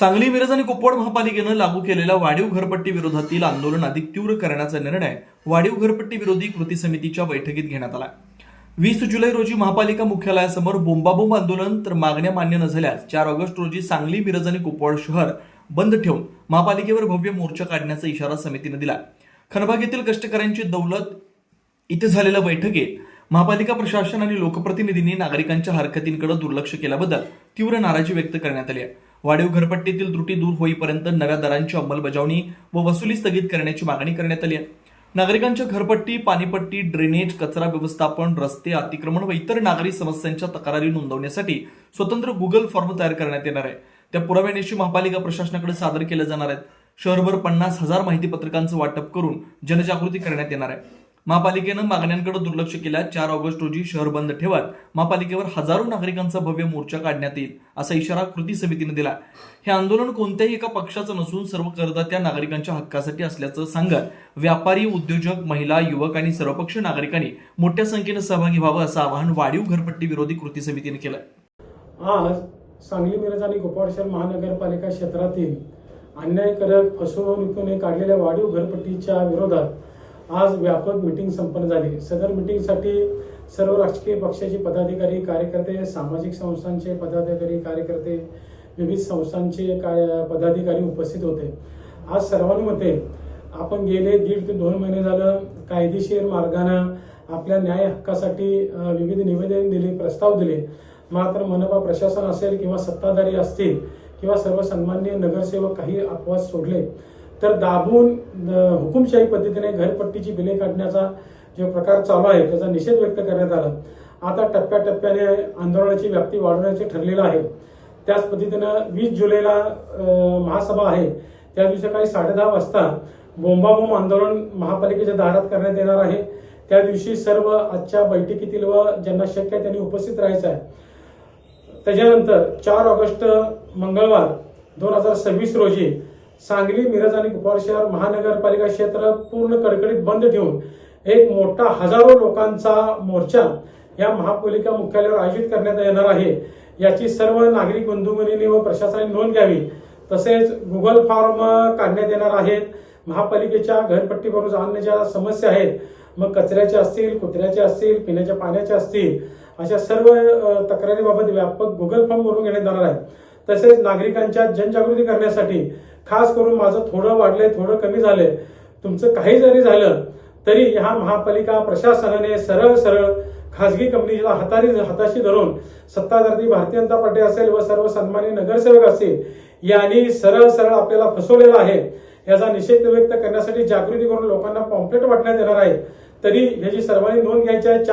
सांगली, मिरज आणि कुपवाड महापालिकेनं लागू केलेल्या वाढीव घरपट्टी विरोधातील आंदोलन अधिक तीव्र करण्याचा निर्णय वाढीव घरपट्टी विरोधी कृती समितीच्या बैठकीत घेण्यात आला। 20 जुलै रोजी महापालिका मुख्यालयासमोर बोंबाबोंब आंदोलन तर मागण्या मान्य न झाल्यास 4 ऑगस्ट रोजी सांगली, मिरज आणि कुपवाड शहर बंद ठेवून महापालिकेवर भव्य मोर्चा काढण्याचा इशारा समितीने दिला। खनबाग येथील कष्टकऱ्यांची दौलत इथे झालेल्या बैठकीत महापालिका प्रशासन आणि लोकप्रतिनिधींनी नागरिकांच्या हरकतींकडे दुर्लक्ष केल्याबद्दल तीव्र नाराजी व्यक्त करण्यात आली आहे। वाढीव घरपट्टीतील त्रुटी दूर होईपर्यंत नव्या दरांची अंमलबजावणी व वसुली स्थगित करण्याची मागणी करण्यात आली आहे। नागरिकांच्या घरपट्टी, पाणीपट्टी, ड्रेनेज, कचरा व्यवस्थापन, रस्ते, अतिक्रमण व इतर नागरी समस्यांच्या तक्रारी नोंदवण्यासाठी स्वतंत्र गुगल फॉर्म तयार करण्यात येणार आहे। त्या पुराव्यानिशी महापालिका प्रशासनाकडे सादर केले जाणार आहेत। शहरभर 50,000 माहिती पत्रकांचं वाटप करून जनजागृती करण्यात येणार आहे। महापालिकेनं मागण्यांकडे दुर्लक्ष केल्यास 4 ऑगस्ट रोजी शहर बंद ठेवत महापालिकेवर हजारो नागरिकांचा भव्य मोर्चा काढण्यात येईल असा इशारा कृती समितीने दिला। हे आंदोलन कोणत्याही एका पक्षाचं नसून सर्व करदात्या नागरिकांच्या हक्कासाठी असल्याचं सांगत व्यापारी, उद्योजक, महिला, युवक आणि सर्वपक्षीय नागरिकांनी मोठ्या संख्येने सहभागी व्हावं असं आवाहन वाढीव घरपट्टी विरोधी कृती समितीने केलं। आज सांगली, मिरज आणि कुपवाड शहर महानगरपालिका क्षेत्रातील अन्यायकारक फसवणुकीने काढलेल्या वाढीव घरपट्टीच्या विरोधात आज व्यापक मीटिंग संपन्न झाली। सदर मीटिंगसाठी सर्व राजकीय पक्षाचे पदाधिकारी, कार्यकर्ते, सामाजिक संस्थांचे पदाधिकारी, कार्यकर्ते, विविध संस्थांचे पदाधिकारी उपस्थित होते। आज सर्वांमध्ये आपण गेले 1.5 ते 2 महिने झालं कायदेशीर मार्गाने आपल्या न्याय हक्कासाठी विविध निवेदन दिले, प्रस्ताव दिले। मात्र मनपा प्रशासन असेल किंवा सत्ताधारी असतील किंवा सर्व सन्माननीय नगरसेवक काही अपवाद सोडले तर दाबून हुकुमशाही पद्धतीने घरपट्टीची बिले काढण्याचा जो प्रकार चालू आहे त्याचा निषेध व्यक्त करण्यात आला। आता टप्प्याटप्प्याने आंदोलनाची व्याप्ती वाढवण्याचे ठरलेलं आहे। त्याच पद्धतीनं 20 जुलैला महासभा आहे, त्या दिवशी काही 10:30 वाजता बोंबाबोंब आंदोलन महापालिकेच्या दारात करण्यात येणार आहे। त्या दिवशी सर्व आजच्या बैठकीतील व ज्यांना शक्य आहे त्यांनी उपस्थित राहायचं आहे। त्याच्यानंतर 4 ऑगस्ट मंगळवार 2026 रोजी सांगली, मिरज आणि कुपवाड शहर महानगरपालिका क्षेत्र पूर्ण कडकडीत बंद ठेवून एक मोठा हजारो लोकांचा मोर्चा या महापालिका मुख्यालयावर आयोजित करण्यात येणार आहे। याची सर्व नागरिक बंधूंनी व प्रशासनाने नोंद घ्यावी। तसेच गुगल फॉर्म काढण्यात येणार आहेत। महापालिकेच्या घरपट्टीबरोबर अन्य ज्या समस्या आहेत, मग कचऱ्याच्या असतील, कुत्र्याच्या असतील, पिण्याच्या पाण्याच्या असतील, अशा सर्व तक्रारीबाबत व्यापक गुगल फॉर्म भरून घेण्यात येणार आहे। तसेच नागरिकांच्या जनजागृती करण्यासाठी खास करून माझं थोडं वाढलंय, थोडं कमी झालंय, तुमचं काही जरी झालं तरी ह्या महापालिका प्रशासनाने सरळ सरळ खासगी कंपनीला हाताशी धरून सत्ताधारी भारतीय जनता पार्टी असेल व सर्व सन्माननीय नगरसेवक असतील यांनी सरळ सरळ आपल्याला फसवलेलं आहे। याचा निषेध व्यक्त करण्यासाठी जागृती करून लोकांना पॉम्पलेट वाटण्यात येणार आहे। तरी ह्याची सर्वांनी नोंद घ्यायची आहे।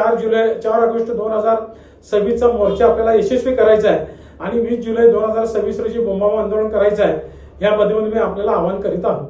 4 ऑगस्ट 2026 चा मोर्चा आपल्याला यशस्वी करायचा आहे आणि 20 जुलै 2026 रोजी बोंबाबोंब आंदोलन करायचं आहे। या पद्धतीने मी आपल्याला आवाहन करीत आहोत।